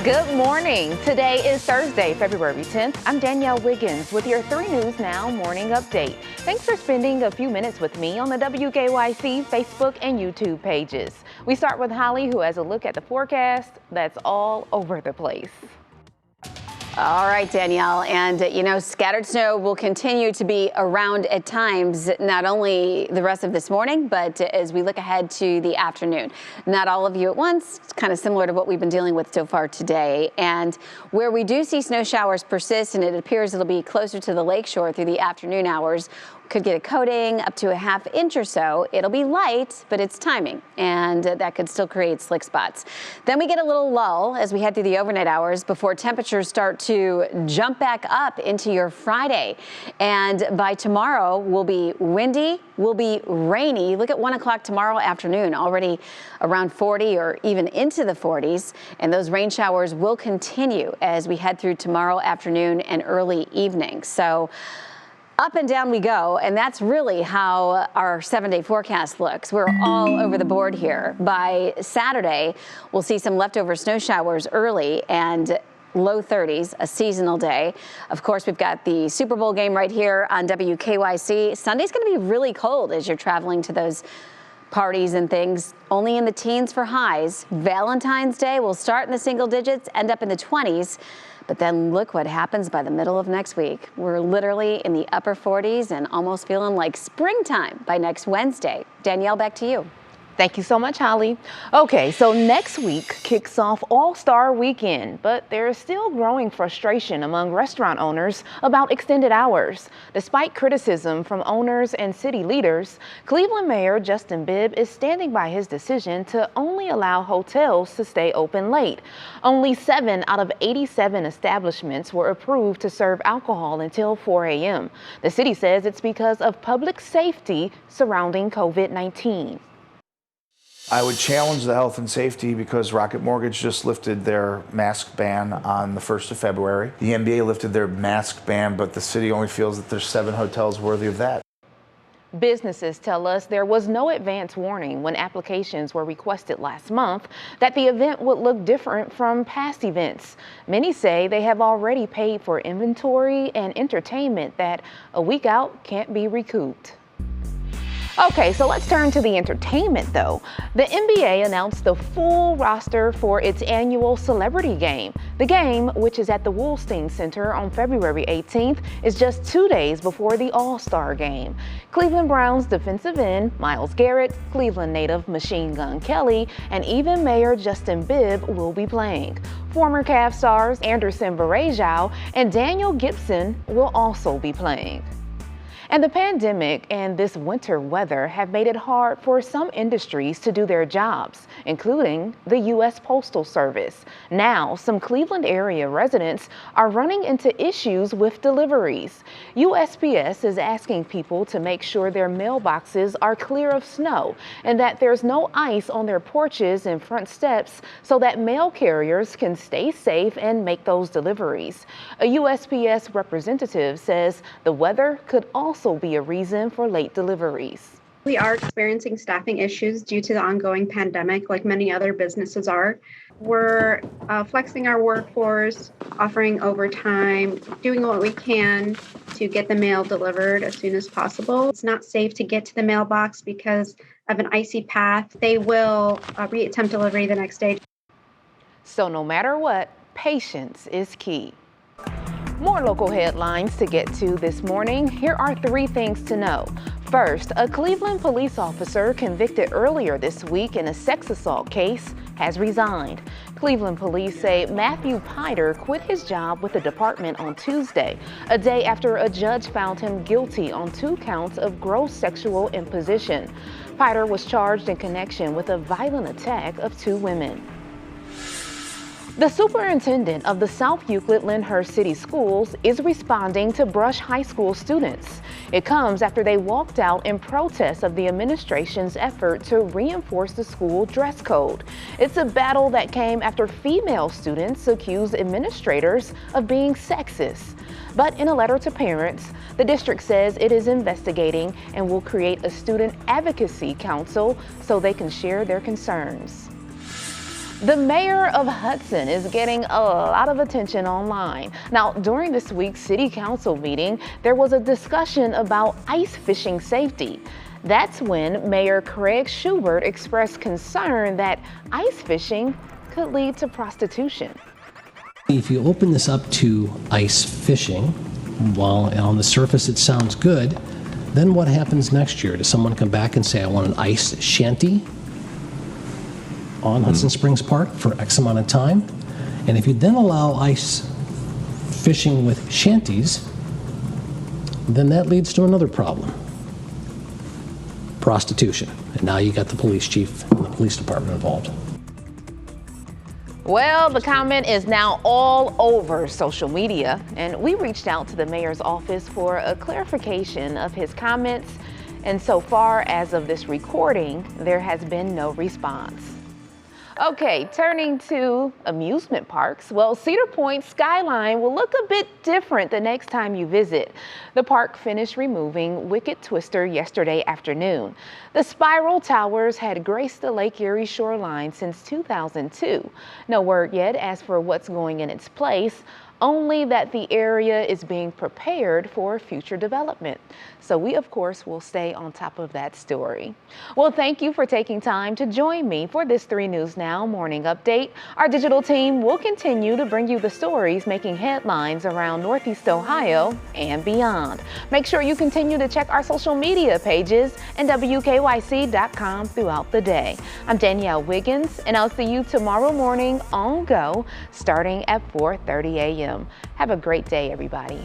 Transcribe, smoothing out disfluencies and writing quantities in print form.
Good morning. Today is Thursday, February 10th. I'm Danielle Wiggins with your 3 News Now morning update. Thanks for spending a few minutes with me on the WKYC Facebook and YouTube pages. We start with Hollie, who has a look at the forecast that's all over the place. All right, Danielle, and scattered snow will continue to be around at times, not only the rest of this morning, but as we look ahead to the afternoon. Not all of you at once, it's kind of similar to what we've been dealing with so far today. And where we do see snow showers persist, and it appears it'll be closer to the lakeshore through the afternoon hours, could get a coating up to a ½ inch or so. It'll be light, but it's timing, and that could still create slick spots. Then we get a little lull as we head through the overnight hours before temperatures start to jump back up into your Friday. And by tomorrow, we'll be windy, we'll be rainy. Look at 1 o'clock tomorrow afternoon, already around 40 or even into the 40s. And those rain showers will continue as we head through tomorrow afternoon and early evening. So up and down we go, and that's really how our 7-day forecast looks. We're all over the board here. By Saturday, we'll see some leftover snow showers early and low 30s, a seasonal day. Of course, we've got the Super Bowl game right here on WKYC. Sunday's going to be really cold as you're traveling to those parties and things, only in the teens for highs. Valentine's Day will start in the single digits, end up in the 20s. But then look what happens by the middle of next week. We're literally in the upper 40s and almost feeling like springtime by next Wednesday. Danielle, back to you. Thank you so much, Hollie. Okay, so next week kicks off All-Star Weekend, but there is still growing frustration among restaurant owners about extended hours. Despite criticism from owners and city leaders, Cleveland Mayor Justin Bibb is standing by his decision to only allow hotels to stay open late. Only 7 out of 87 establishments were approved to serve alcohol until 4 a.m. The city says it's because of public safety surrounding COVID-19. I would challenge the health and safety because Rocket Mortgage just lifted their mask ban on the 1st of February. The NBA lifted their mask ban, but the city only feels that there's 7 hotels worthy of that. Businesses tell us there was no advance warning when applications were requested last month that the event would look different from past events. Many say they have already paid for inventory and entertainment that a week out can't be recouped. Okay, so let's turn to the entertainment though. The NBA announced the full roster for its annual celebrity game. The game, which is at the Wolstein Center on February 18th, is just 2 days before the All-Star game. Cleveland Browns defensive end Myles Garrett, Cleveland native Machine Gun Kelly, and even Mayor Justin Bibb will be playing. Former Cavs stars Anderson Varejao and Daniel Gibson will also be playing. And the pandemic and this winter weather have made it hard for some industries to do their jobs, including the U.S. Postal Service. Now, some Cleveland area residents are running into issues with deliveries. USPS is asking people to make sure their mailboxes are clear of snow and that there's no ice on their porches and front steps so that mail carriers can stay safe and make those deliveries. A USPS representative says the weather could also be a reason for late deliveries. We are experiencing staffing issues due to the ongoing pandemic, like many other businesses are. We're flexing our workforce, offering overtime, doing what we can to get the mail delivered as soon as possible. It's not safe to get to the mailbox because of an icy path. They will reattempt delivery the next day. So no matter what, patience is key. More local headlines to get to this morning. Here are 3 things to know. First, a Cleveland police officer convicted earlier this week in a sex assault case has resigned. Cleveland police say Matthew Piter quit his job with the department on Tuesday, a day after a judge found him guilty on 2 counts of gross sexual imposition. Piter was charged in connection with a violent attack of 2 women. The superintendent of the South Euclid-Lyndhurst City Schools is responding to Brush High School students. It comes after they walked out in protest of the administration's effort to reinforce the school dress code. It's a battle that came after female students accused administrators of being sexist. But in a letter to parents, the district says it is investigating and will create a student advocacy council so they can share their concerns. The mayor of Hudson is getting a lot of attention online. Now, during this week's city council meeting, there was a discussion about ice fishing safety. That's when Mayor Craig Schubert expressed concern that ice fishing could lead to prostitution. If you open this up to ice fishing, while on the surface it sounds good, then what happens next year? Does someone come back and say, I want an ice shanty on Hudson Springs Park for X amount of time? And if you then allow ice fishing with shanties, then that leads to another problem. Prostitution. And now you got the police chief and the police department involved. Well, the comment is now all over social media, and we reached out to the mayor's office for a clarification of his comments, and so far as of this recording, there has been no response. Okay, turning to amusement parks. Well, Cedar Point Skyline will look a bit different the next time you visit. The park finished removing Wicked Twister yesterday afternoon. The spiral towers had graced the Lake Erie shoreline since 2002. No word yet as for what's going in its place, only that the area is being prepared for future development. So we, of course, will stay on top of that story. Well, thank you for taking time to join me for this 3 News Now morning update. Our digital team will continue to bring you the stories making headlines around Northeast Ohio and beyond. Make sure you continue to check our social media pages and WKYC.com throughout the day. I'm Danielle Wiggins, and I'll see you tomorrow morning on Go starting at 4:30 a.m. Have a great day, everybody.